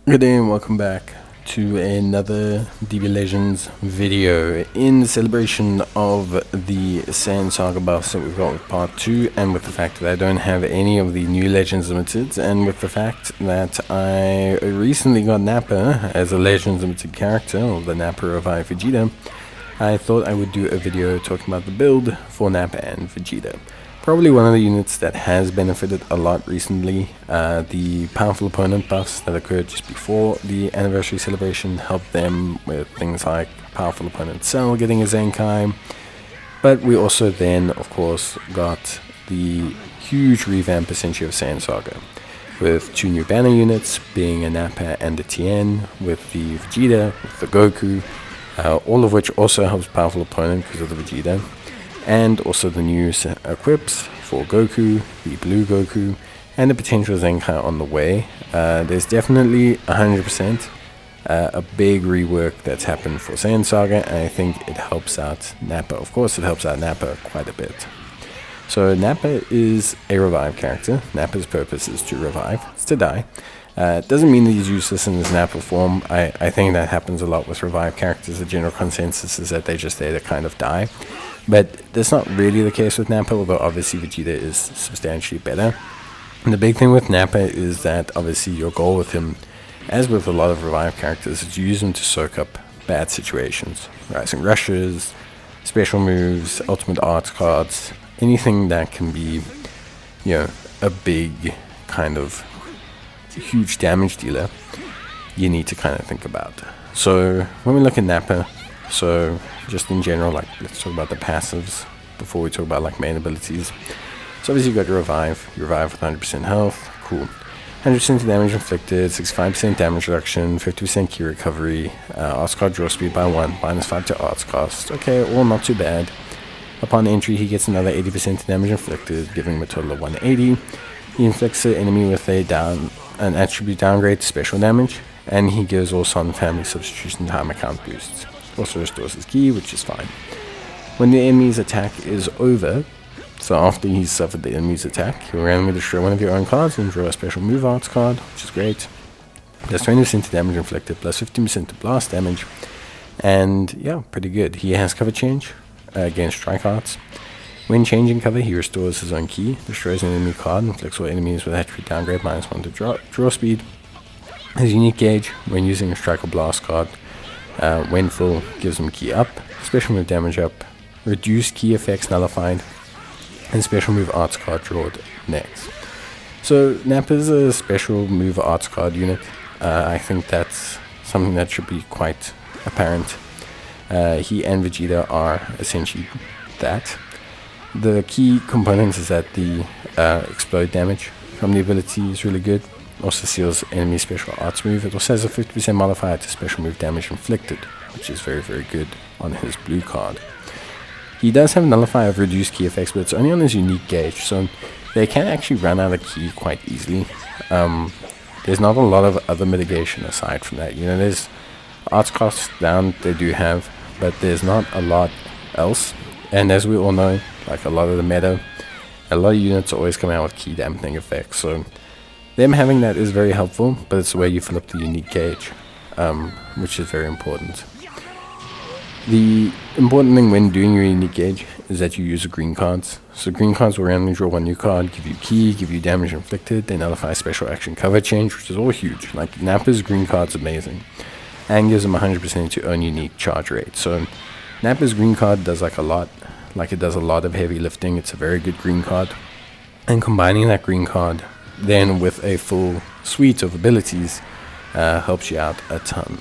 Good day and welcome back to another DB Legends video in celebration of the Sand Saga buffs that we've got with part 2, and with the fact that I don't have any of the new Legends Limited, and with the fact that I recently got Nappa as a Legends Limited character, or the Nappa Revive Vegeta. I thought I would do a video talking about the build for Nappa and Vegeta. Probably one of the units that has benefited a lot recently. The powerful opponent buffs that occurred just before the anniversary celebration helped them with things like powerful opponent Cell getting a Zenkai. But we also then, of course, got the huge revamp essentially of Sand Saga, with 2 new banner units being a Nappa and a Tien, with the Vegeta, with the Goku, all of which also helps powerful opponent because of the Vegeta. And also the new equips for Goku, the Blue Goku, and the potential Zenkai on the way. There's definitely 100% a big rework that's happened for Sand Saga, and I think it helps out Nappa. Of course, it helps out Nappa quite a bit. So Nappa is a revive character. Nappa's purpose is to revive, it's to die. It doesn't mean that he's useless in his Nappa form. I think that happens a lot with revive characters. The general consensus is that they're just there to kind of die. But that's not really the case with Nappa, although obviously Vegeta is substantially better. And the big thing with Nappa is that obviously your goal with him, as with a lot of revive characters, is to use him to soak up bad situations. Rising rushes, special moves, ultimate arts cards, anything that can be, a big kind of huge damage dealer, you need to kind of think about. So when we look at Nappa, so just in general, let's talk about the passives before we talk about main abilities. So obviously you got your revive with 100% health, cool. 100% damage inflicted, 65% damage reduction, 50% key recovery, arts card draw speed by 1, -5 to arts cost. Okay, all not too bad. Upon entry he gets another 80% damage inflicted, giving him a total of 180. He inflicts the enemy with an attribute downgrade to special damage, and he gives all Son family substitution time account boosts. Also restores his ki, which is fine. When the enemy's attack is over, so after he's suffered the enemy's attack, he'll randomly destroy one of your own cards and draw a special move arts card, which is great. Plus 20% to damage inflicted, plus 15% to blast damage, and yeah, pretty good. He has cover change against strike arts. When changing cover, he restores his own ki, destroys an enemy card, inflicts all enemies with attribute downgrade -1 to draw speed. His unique gauge, when using a strike or blast card, when full, gives him ki up, special move damage up, reduced ki effects nullified, and special move arts card drawn next. So Nappa is a special move arts card unit. I think that's something that should be quite apparent. He and Vegeta are essentially that. The key components is that the explode damage from the ability is really good. Also seals enemy special arts move. It also has a 50% modifier to special move damage inflicted, which is very, very good on his blue card. He does have a nullifier of reduced key effects, but it's only on his unique gauge, so they can actually run out of key quite easily. There's not a lot of other mitigation aside from that. There's arts costs down, they do have, but there's not a lot else. And as we all know, a lot of the meta, a lot of units always come out with key dampening effects, so them having that is very helpful, but it's the way you fill up the unique gauge, which is very important. The important thing when doing your unique gauge is that you use the green cards. So green cards will randomly draw 1 new card, give you ki, give you damage inflicted, they nullify special action cover change, which is all huge. Nappa's green card's amazing, and gives them 100% to own unique charge rate. So Nappa's green card does a lot. It does a lot of heavy lifting. It's a very good green card, and combining that green card then with a full suite of abilities helps you out a ton.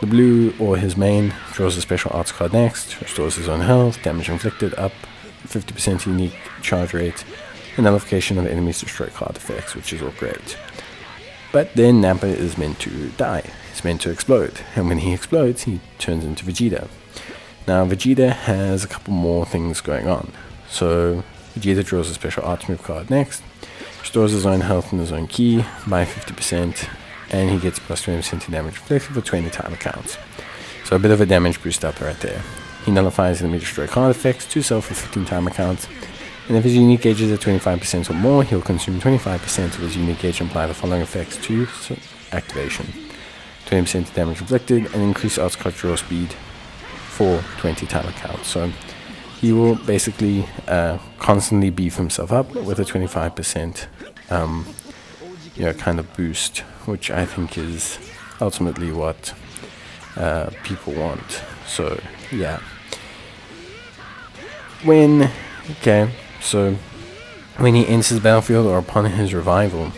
The blue, or his main, draws a special arts card next, restores his own health, damage inflicted up, 50% unique charge rate, and nullification of enemies destroy card effects, which is all great. But then Nappa is meant to die. He's meant to explode, and when he explodes, he turns into Vegeta. Now Vegeta has a couple more things going on. So Vegeta draws a special arts move card next, restores his own health and his own ki by 50%, and he gets plus 20% damage inflicted for 20 time accounts. So a bit of a damage boost up right there. He nullifies enemy destroy card effects to self for 15 time accounts, and if his unique gauge is at 25% or more, he'll consume 25% of his unique gauge and apply the following effects to activation. 20% damage inflicted, and increase arts cut draw speed for 20 timer count. So he will basically constantly beef himself up with a 25% kind of boost, which I think is ultimately what people want. So yeah, when he enters the battlefield or upon his revival,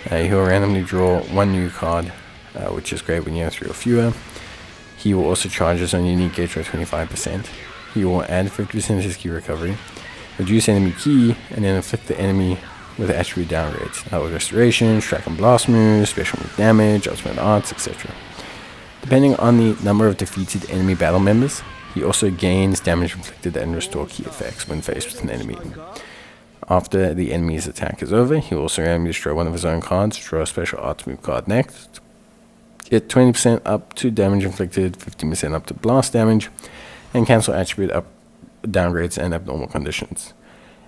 he'll randomly draw one new card, which is great when you have 3 or fewer. He will also charge his own unique gauge by 25%. He will add 50% of his key recovery, reduce enemy key, and then inflict the enemy with attribute downgrades. That was restoration, strike and blast moves, special move damage, ultimate arts, etc. Depending on the number of defeated enemy battle members, he also gains damage inflicted and restore key effects when faced with an enemy. After the enemy's attack is over, he will also randomly destroy one of his own cards, draw a special arts move card next, get 20% up to damage inflicted, 15% up to blast damage, and cancel attribute downgrades and abnormal conditions.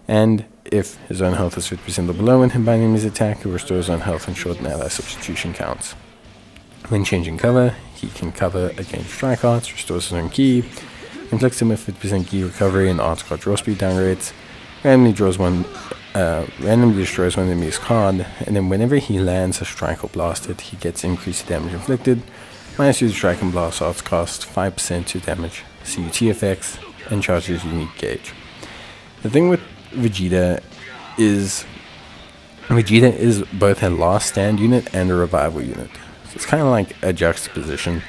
And if his own health is 50% or below when hit by an enemy's attack, he restores his own health and shorten ally substitution counts. When changing cover, he can cover against strike arts, restores his own key, inflicts him with 50% key recovery and arts card draw speed downgrades, randomly destroys one enemy's card, and then whenever he lands a strike or blast hit, he gets increased damage inflicted, minus 2 to strike and blast arts cost, 5% to damage, CUT effects, and charges unique gauge. The thing with Vegeta is both a last stand unit and a revival unit. So it's kind of like a juxtaposition,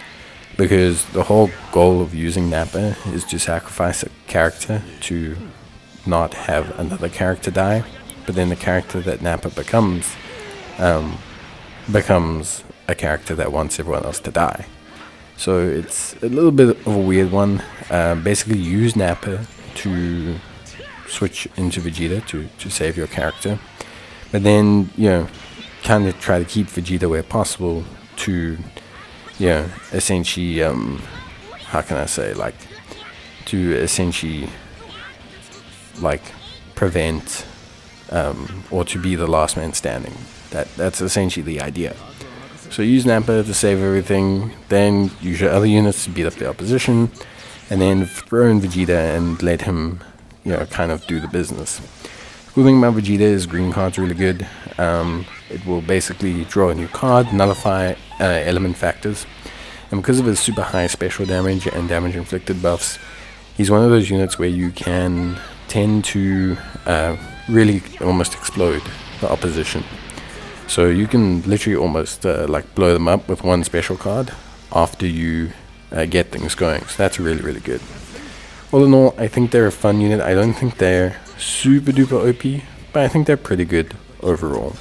because the whole goal of using Nappa is to sacrifice a character to not have another character die, but then the character that Nappa becomes a character that wants everyone else to die. So it's a little bit of a weird one. Basically use Nappa to switch into Vegeta to save your character, but then kind of try to keep Vegeta where possible to essentially prevent or to be the last man standing. That's essentially the idea. So use Nappa to save everything, then use your other units to beat up the opposition, and then throw in Vegeta and let him kind of do the business. Cool thing about Vegeta is green card's really good. It will basically draw a new card, nullify element factors, and because of his super high special damage and damage inflicted buffs, he's one of those units where you can tend to really almost explode the opposition. So you can literally almost blow them up with one special card after you get things going. So that's really, really good. All in all, I think they're a fun unit. I don't think they're super duper OP, but I think they're pretty good overall.